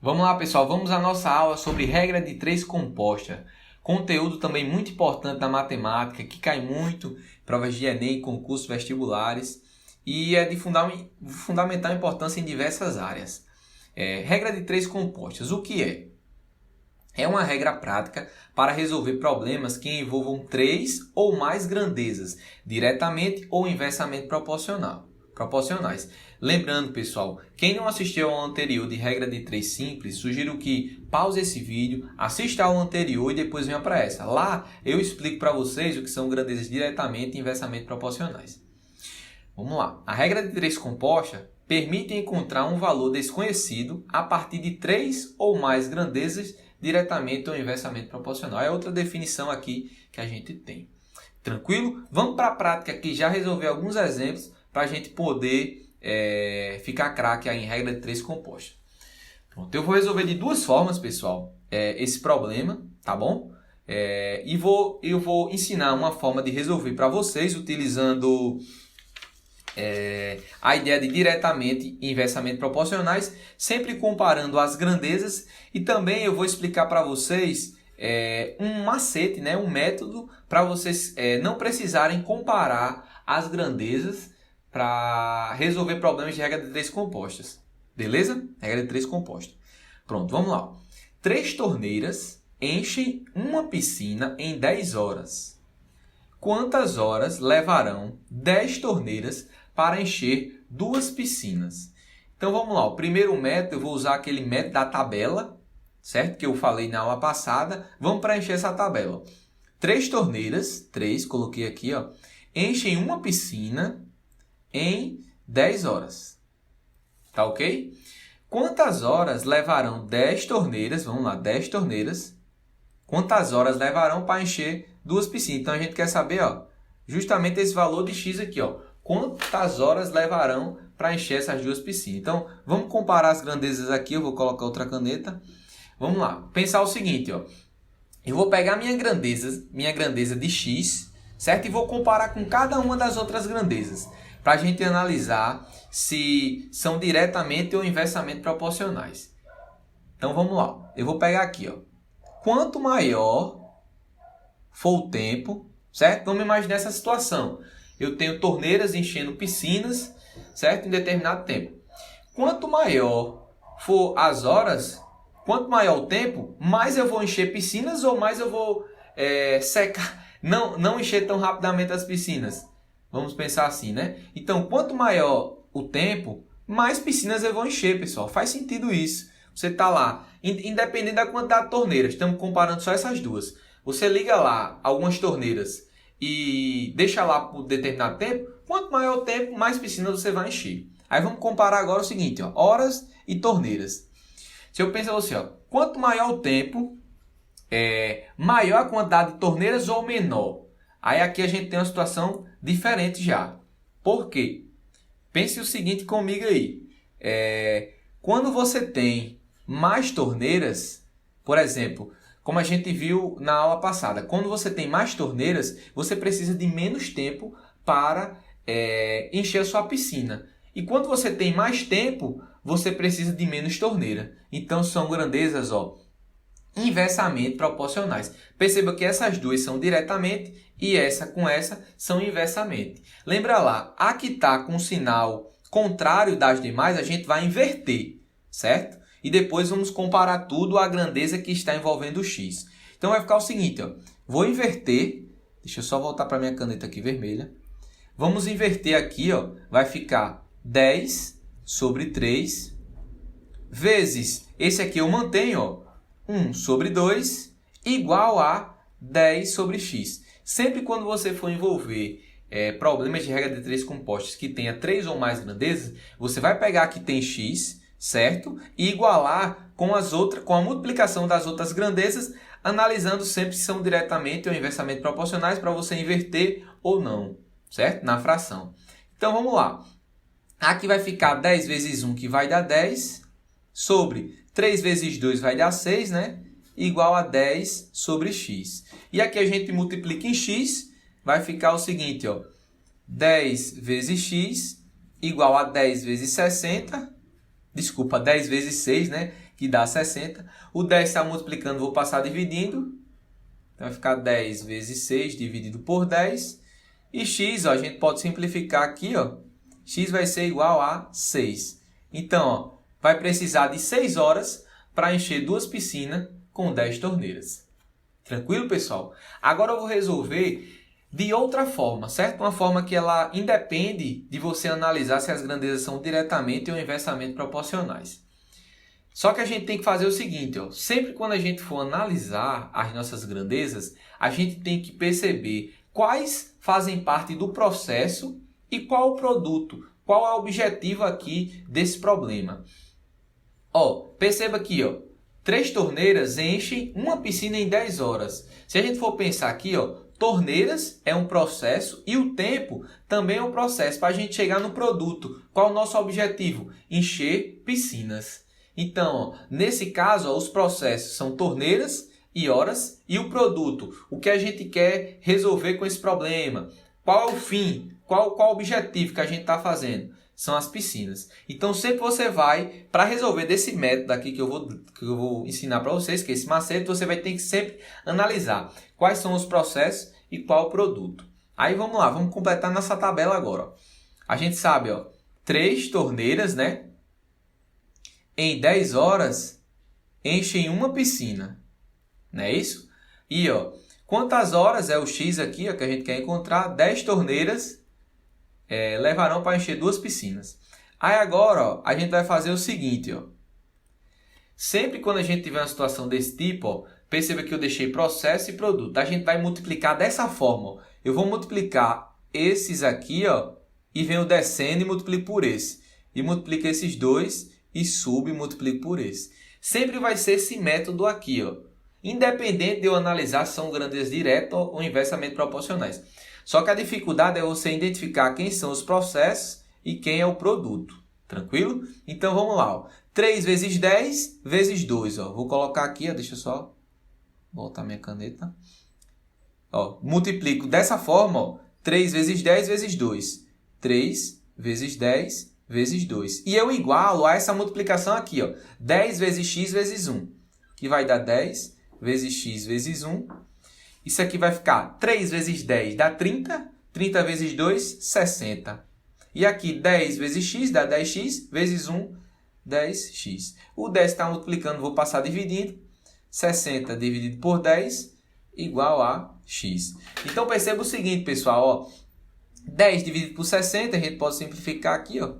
Vamos lá, pessoal, vamos à nossa aula sobre regra de três composta. Conteúdo também muito importante da matemática, que cai muito em provas de Enem, concursos vestibulares e é de fundamental importância em diversas áreas. Regra de três compostas, o que é? É uma regra prática para resolver problemas que envolvam três ou mais grandezas, diretamente ou inversamente proporcionais. Lembrando, pessoal, quem não assistiu ao anterior de regra de três simples, sugiro que pause esse vídeo, assista ao anterior e depois venha para essa. Lá eu explico para vocês o que são grandezas diretamente e inversamente proporcionais. Vamos lá. A regra de três composta permite encontrar um valor desconhecido a partir de três ou mais grandezas diretamente ou inversamente proporcional. É outra definição aqui que a gente tem. Tranquilo? Vamos para a prática aqui, já resolver alguns exemplos para a gente poder ficar craque em regra de três composta. Pronto, eu vou resolver de duas formas, pessoal, esse problema, tá bom? Eu vou ensinar uma forma de resolver para vocês utilizando a ideia de diretamente e inversamente proporcionais, sempre comparando as grandezas, e também eu vou explicar para vocês um macete, né, um método para vocês não precisarem comparar as grandezas para resolver problemas de regra de três compostas. Beleza? Regra de três composta. Pronto, vamos lá. 3 torneiras enchem uma piscina em 10 horas. Quantas horas levarão 10 torneiras para encher 2 piscinas? Então vamos lá. O primeiro método, eu vou usar aquele método da tabela, certo? Que eu falei na aula passada. Vamos preencher essa tabela. 3 torneiras, 3, coloquei aqui, ó, enchem uma piscina em 10 horas. Tá ok? Quantas horas levarão 10 torneiras? Vamos lá, 10 torneiras. Quantas horas levarão para encher 2 piscinas? Então a gente quer saber, ó, justamente esse valor de x aqui, ó. Quantas horas levarão para encher essas 2 piscinas? Então vamos comparar as grandezas aqui. Eu vou colocar outra caneta. Vamos lá. Pensar o seguinte, ó. Eu vou pegar minha grandeza de x, certo? E vou comparar com cada uma das outras grandezas, para a gente analisar se são diretamente ou inversamente proporcionais. Então vamos lá. Eu vou pegar aqui, ó. Quanto maior for o tempo, certo? Vamos imaginar essa situação. Eu tenho torneiras enchendo piscinas, certo? Em determinado tempo. Quanto maior for as horas, quanto maior o tempo, mais eu vou encher piscinas ou mais eu vou secar, não encher tão rapidamente as piscinas. Vamos pensar assim, né? Então, quanto maior o tempo, mais piscinas eu vou encher, pessoal. Faz sentido isso. Você está lá, independente da quantidade de torneiras, estamos comparando só essas duas. Você liga lá algumas torneiras e deixa lá por determinado tempo. Quanto maior o tempo, mais piscinas você vai encher. Aí vamos comparar agora o seguinte, ó, horas e torneiras. Se eu penso assim, ó, quanto maior o tempo, maior a quantidade de torneiras ou menor? Aí aqui a gente tem uma situação diferente já. Por quê? Pense o seguinte comigo aí. Quando você tem mais torneiras, por exemplo, como a gente viu na aula passada, quando você tem mais torneiras, você precisa de menos tempo para encher a sua piscina. E quando você tem mais tempo, você precisa de menos torneira. Então são grandezas, ó, inversamente proporcionais. Perceba que essas duas são diretamente e essa com essa são inversamente. Lembra lá, a que está com o sinal contrário das demais, a gente vai inverter, certo? E depois vamos comparar tudo à grandeza que está envolvendo o x. Então vai ficar o seguinte, ó, vou inverter, deixa eu só voltar para minha caneta aqui vermelha. Vamos inverter aqui, ó, vai ficar 10 sobre 3 vezes, esse aqui eu mantenho, ó, 1 sobre 2 igual a 10 sobre x. Sempre quando você for envolver problemas de regra de três compostas que tenha 3 ou mais grandezas, você vai pegar que tem x, certo? E igualar com a multiplicação das outras grandezas, analisando sempre se são diretamente ou inversamente proporcionais para você inverter ou não, certo? Na fração. Então vamos lá. Aqui vai ficar 10 vezes 1, que vai dar 10, sobre 3 vezes 2 vai dar 6, né? Igual a 10 sobre x. E aqui a gente multiplica em x, vai ficar o seguinte, ó, 10 vezes x igual a 10 vezes 60, desculpa, 10 vezes 6, né? que dá 60. O 10 está multiplicando, vou passar dividindo. Então vai ficar 10 vezes 6 dividido por 10. E x, ó, a gente pode simplificar aqui, ó. X vai ser igual a 6. Então, ó, vai precisar de 6 horas para encher 2 piscinas com 10 torneiras. Tranquilo, pessoal? Agora eu vou resolver de outra forma, certo? Uma forma que ela independe de você analisar se as grandezas são diretamente ou inversamente proporcionais. Só que a gente tem que fazer o seguinte, ó, sempre quando a gente for analisar as nossas grandezas, a gente tem que perceber quais fazem parte do processo e qual o produto, qual é o objetivo aqui desse problema. Ó, perceba aqui, ó, 3 torneiras enchem uma piscina em 10 horas. Se a gente for pensar aqui, ó, torneiras é um processo e o tempo também é um processo para a gente chegar no produto. Qual é o nosso objetivo? Encher piscinas. Então, ó, nesse caso, ó, os processos são torneiras e horas e o produto. O que a gente quer resolver com esse problema? Qual é o fim? Qual o objetivo que a gente está fazendo? São as piscinas. Então, sempre você vai, para resolver desse método aqui que eu vou ensinar para vocês, que é esse macete, você vai ter que sempre analisar quais são os processos e qual o produto. Aí, vamos lá, vamos completar nossa tabela agora. Ó. A gente sabe, ó, 3 torneiras, né? Em 10 horas, enchem uma piscina. Não é isso? E, ó, quantas horas é o X aqui, ó, que a gente quer encontrar? 10 torneiras levarão para encher 2 piscinas. Aí agora, ó, a gente vai fazer o seguinte, ó. Sempre quando a gente tiver uma situação desse tipo, ó, perceba que eu deixei processo e produto. A gente vai multiplicar dessa forma, ó. Eu vou multiplicar esses aqui, ó, e venho descendo e multiplico por esse. E multiplico esses dois e subo e multiplico por esse. Sempre vai ser esse método aqui, ó. Independente de eu analisar se são grandezas diretas ou inversamente proporcionais. Só que a dificuldade é você identificar quem são os processos e quem é o produto. Tranquilo? Então vamos lá. Ó. 3 vezes 10 vezes 2. Ó. Vou colocar aqui, ó. Deixa eu só voltar minha caneta. Ó, multiplico dessa forma. Ó. 3 vezes 10 vezes 2. 3 vezes 10 vezes 2. E eu igualo a essa multiplicação aqui. Ó. 10 vezes x vezes 1. Que vai dar 10 vezes x vezes 1. Isso aqui vai ficar 3 vezes 10 dá 30. 30 vezes 2, 60. E aqui 10 vezes x dá 10x vezes 1, 10x. O 10 está multiplicando, vou passar dividindo. 60 dividido por 10 igual a x. Então perceba o seguinte, pessoal. Ó, 10 dividido por 60, a gente pode simplificar aqui. Ó.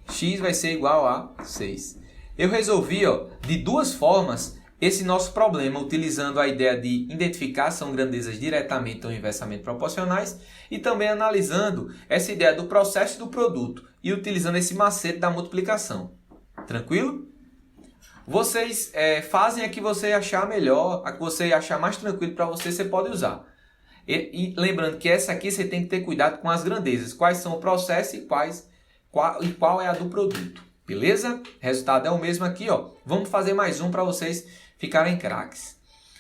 X vai ser igual a 6. Eu resolvi de duas formas esse nosso problema, utilizando a ideia de identificar se são grandezas diretamente ou inversamente proporcionais e também analisando essa ideia do processo e do produto e utilizando esse macete da multiplicação. Tranquilo? Vocês fazem a que você achar melhor, a que você achar mais tranquilo para você, você pode usar. E lembrando que essa aqui você tem que ter cuidado com as grandezas. Quais são o processo e qual é a do produto. Beleza? O resultado é o mesmo aqui. Ó. Vamos fazer mais um para vocês ficarem craques.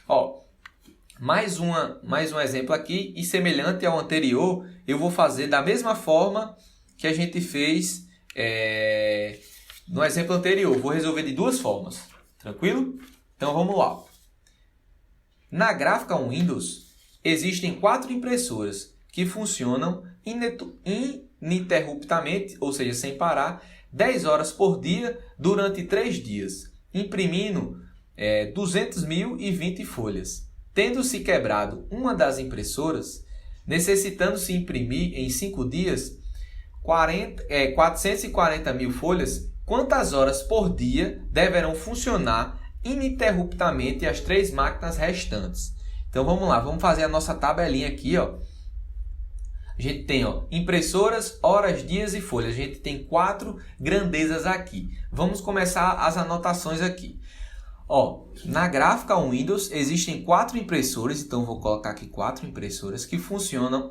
Ó, mais um exemplo aqui, e semelhante ao anterior, eu vou fazer da mesma forma que a gente fez no exemplo anterior. Vou resolver de duas formas. Tranquilo? Então vamos lá. Na gráfica Windows, existem 4 impressoras que funcionam ininterruptamente, ou seja, sem parar, 10 horas por dia durante 3 dias, imprimindo 200.020 folhas. Tendo-se quebrado uma das impressoras, necessitando-se imprimir em 5 dias 440.000 folhas, quantas horas por dia deverão funcionar ininterruptamente as 3 máquinas restantes? Então vamos lá, vamos fazer a nossa tabelinha aqui. Ó. A gente tem impressoras, horas, dias e folhas. A gente tem 4 grandezas aqui. Vamos começar as anotações aqui. Ó, na gráfica Windows existem 4 impressoras, então vou colocar aqui 4 impressoras que funcionam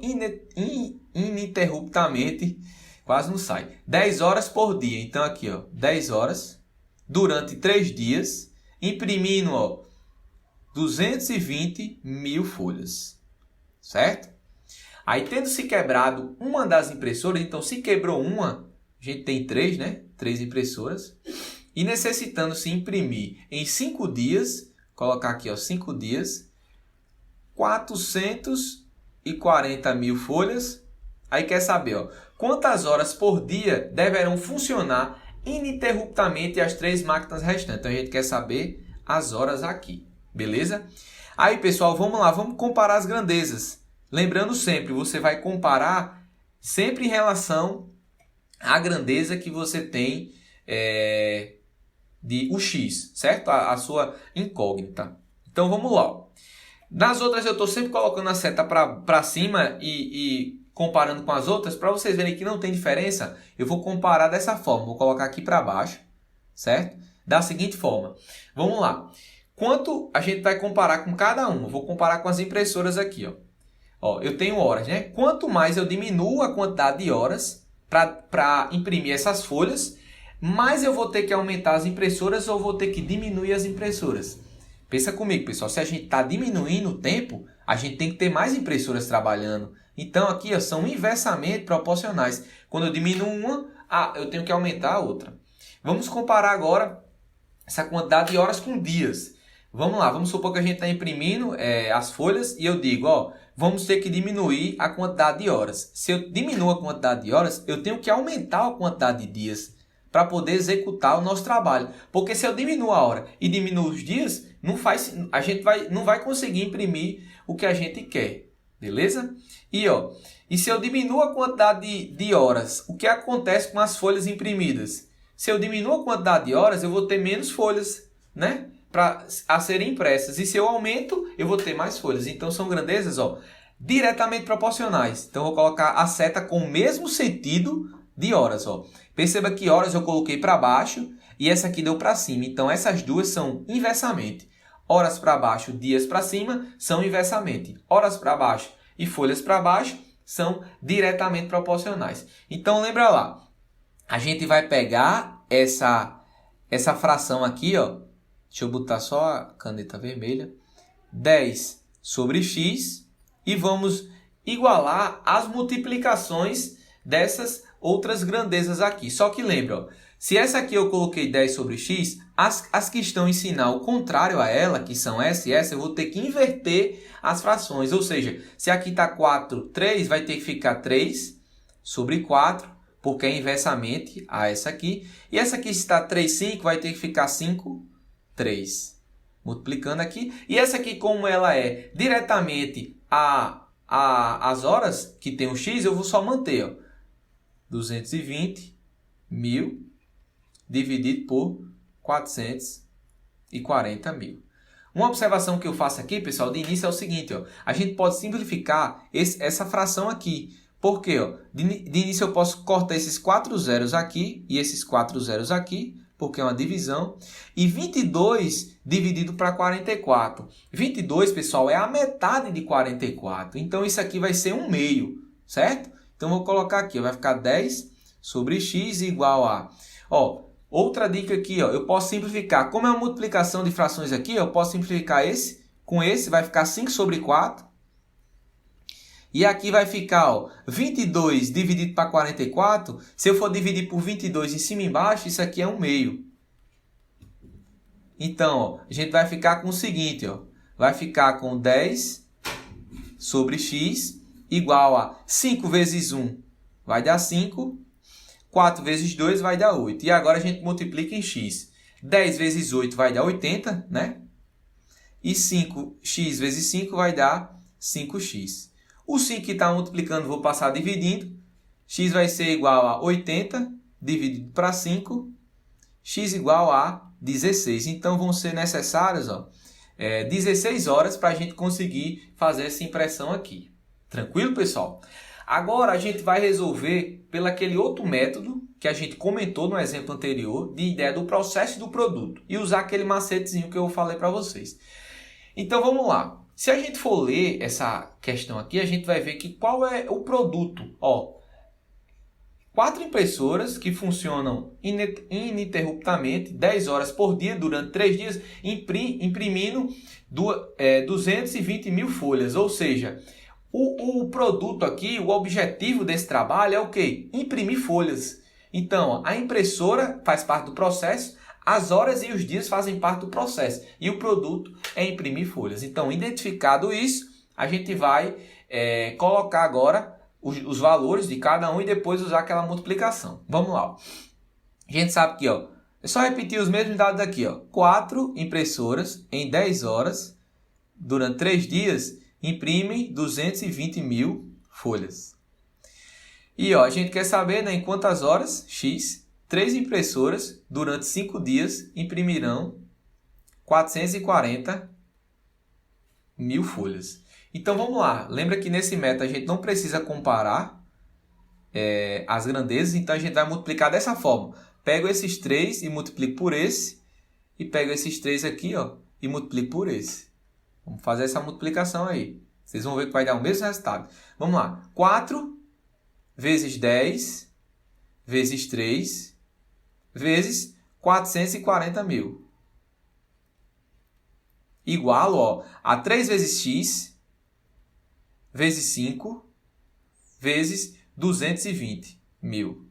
ininterruptamente, quase não sai, 10 horas por dia. Então aqui, 10 horas durante 3 dias, imprimindo 220.000 folhas, certo? Aí, tendo se quebrado uma das impressoras, então se quebrou uma, a gente tem 3, né? 3 impressoras. e necessitando se imprimir em 5 dias, colocar aqui, ó, 5 dias, 440 mil folhas. Aí quer saber, ó, quantas horas por dia deverão funcionar ininterruptamente as 3 máquinas restantes. Então a gente quer saber as horas aqui, beleza? Aí, pessoal, vamos lá, vamos comparar as grandezas. Lembrando sempre, você vai comparar sempre em relação à grandeza que você tem de o x, certo? A sua incógnita. Então vamos lá. Nas outras eu estou sempre colocando a seta para cima e comparando com as outras. Para vocês verem que não tem diferença, eu vou comparar dessa forma. Vou colocar aqui para baixo, certo? Da seguinte forma. Vamos lá. Quanto a gente vai comparar com cada uma? Vou comparar com as impressoras aqui, ó. Ó, eu tenho horas, né? Quanto mais eu diminuo a quantidade de horas para imprimir essas folhas, mais eu vou ter que aumentar as impressoras ou vou ter que diminuir as impressoras. Pensa comigo, pessoal. Se a gente está diminuindo o tempo, a gente tem que ter mais impressoras trabalhando. Então, aqui ó, são inversamente proporcionais. Quando eu diminuo uma, eu tenho que aumentar a outra. Vamos comparar agora essa quantidade de horas com dias. Vamos lá, vamos supor que a gente está imprimindo as folhas e eu digo, ó, vamos ter que diminuir a quantidade de horas. Se eu diminuo a quantidade de horas, eu tenho que aumentar a quantidade de dias para poder executar o nosso trabalho. Porque se eu diminuo a hora e diminuo os dias, a gente não vai conseguir imprimir o que a gente quer, beleza? E se eu diminuo a quantidade de horas, o que acontece com as folhas imprimidas? Se eu diminuo a quantidade de horas, eu vou ter menos folhas, né? A serem impressas. E se eu aumento, eu vou ter mais folhas. Então são grandezas, ó, diretamente proporcionais. Então eu vou colocar a seta com o mesmo sentido de horas, ó. Perceba que horas eu coloquei para baixo e essa aqui deu para cima. Então essas duas são inversamente. Horas para baixo, dias para cima são inversamente. Horas para baixo e folhas para baixo são diretamente proporcionais. Então lembra lá, a gente vai pegar essa fração aqui, ó. Deixa eu botar só a caneta vermelha. 10 sobre x. E vamos igualar as multiplicações dessas outras grandezas aqui. Só que lembra, ó, se essa aqui eu coloquei 10 sobre x, as que estão em sinal contrário a ela, que são essa e essa, eu vou ter que inverter as frações. Ou seja, se aqui está 4, 3, vai ter que ficar 3 sobre 4, porque é inversamente a essa aqui. E essa aqui, se está 3, 5, vai ter que ficar 5, 3. Multiplicando aqui. E essa aqui, como ela é diretamente as horas que tem o x, eu vou só manter, ó, 220 mil dividido por 440 mil. Uma observação que eu faço aqui, pessoal, de início é o seguinte, ó, a gente pode simplificar essa fração aqui. Por quê? Ó? De início eu posso cortar esses 4 zeros aqui e esses 4 zeros aqui, porque é uma divisão. E 22 dividido para 44. 22, pessoal, é a metade de 44. Então, isso aqui vai ser 1/2, certo? Então, vou colocar aqui, ó, vai ficar 10 sobre x igual a... Ó, outra dica aqui, ó, eu posso simplificar. Como é uma multiplicação de frações aqui, eu posso simplificar esse com esse, vai ficar 5 sobre 4. E aqui vai ficar, ó, 22 dividido para 44. Se eu for dividir por 22 em cima e embaixo, isso aqui é 1/2. Então, ó, a gente vai ficar com o seguinte, ó, vai ficar com 10 sobre x igual a 5 vezes 1 vai dar 5. 4 vezes 2 vai dar 8. E agora a gente multiplica em x. 10 vezes 8 vai dar 80, né? E 5x vezes 5 vai dar 5x. O 5 que está multiplicando, vou passar dividindo. X vai ser igual a 80 dividido para 5. X igual a 16. Então, vão ser necessárias 16 horas para a gente conseguir fazer essa impressão aqui. Tranquilo, pessoal? Agora, a gente vai resolver pelo aquele outro método que a gente comentou no exemplo anterior, de ideia do processo do produto. E usar aquele macetezinho que eu falei para vocês. Então, vamos lá. Se a gente for ler essa questão aqui, a gente vai ver que qual é o produto. Ó, 4 impressoras que funcionam ininterruptamente, 10 horas por dia, durante 3 dias, imprimindo 220 mil folhas. Ou seja, o produto aqui, o objetivo desse trabalho é o quê? Imprimir folhas. Então, a impressora faz parte do processo, As horas e os dias fazem parte do processo e o produto é imprimir folhas. Então, identificado isso, a gente vai colocar agora os valores de cada um e depois usar aquela multiplicação. Vamos lá. A gente sabe que é só repetir os mesmos dados aqui. 4 impressoras em 10 horas, durante 3 dias, imprimem 220 mil folhas. E a gente quer saber, né, em quantas horas, X, 3 impressoras durante 5 dias imprimirão 440 mil folhas. Então vamos lá, lembra que nesse método a gente não precisa comparar as grandezas, então a gente vai multiplicar dessa forma. Pego esses 3 e multiplico por esse, e pego esses 3 aqui e multiplico por esse. Vamos fazer essa multiplicação aí. Vocês vão ver que vai dar o mesmo resultado. Vamos lá, 4 vezes 10 vezes 3 vezes 440 mil. Igual a 3 vezes x vezes 5 vezes 220 mil.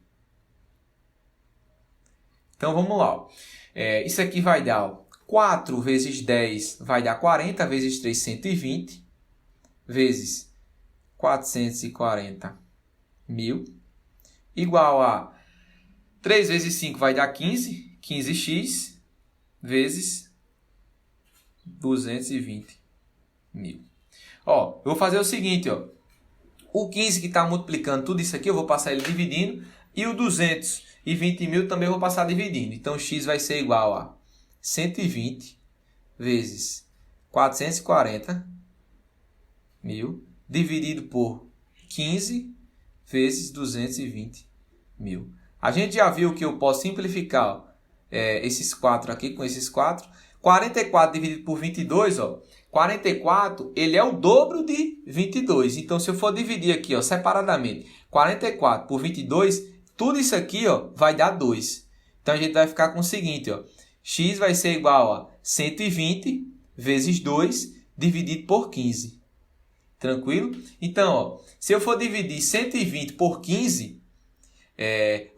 Então vamos lá. Isso aqui vai dar 4 vezes 10 vai dar 40 vezes 3, 120 vezes 440 mil, igual a 3 vezes 5 vai dar 15, 15x, vezes 220 mil. Eu vou fazer o seguinte, o 15 que está multiplicando tudo isso aqui, eu vou passar ele dividindo, e o 220 mil também eu vou passar dividindo. Então, x vai ser igual a 120 vezes 440 mil, dividido por 15 vezes 220 mil. A gente já viu que eu posso simplificar esses 4 aqui com esses 4. 44 dividido por 22, 44 ele é o dobro de 22. Então, se eu for dividir aqui separadamente 44 por 22, tudo isso aqui vai dar 2. Então, a gente vai ficar com o seguinte, x vai ser igual a 120 vezes 2 dividido por 15. Tranquilo? Então, se eu for dividir 120 por 15,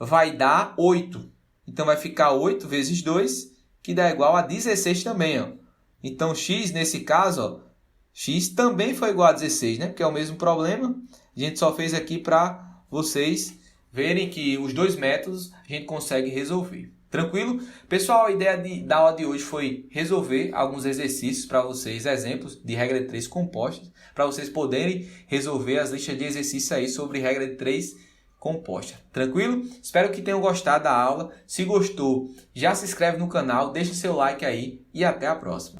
vai dar 8. Então, vai ficar 8 vezes 2, que dá igual a 16 também. Então, x, nesse caso, x também foi igual a 16, né? Porque é o mesmo problema. A gente só fez aqui para vocês verem que os dois métodos a gente consegue resolver. Tranquilo? Pessoal, a ideia da aula de hoje foi resolver alguns exercícios para vocês, exemplos de regra de 3 compostas, para vocês poderem resolver as listas de exercícios aí sobre regra de 3 composta. Tranquilo? Espero que tenham gostado da aula. Se gostou, já se inscreve no canal, deixa seu like aí e até a próxima.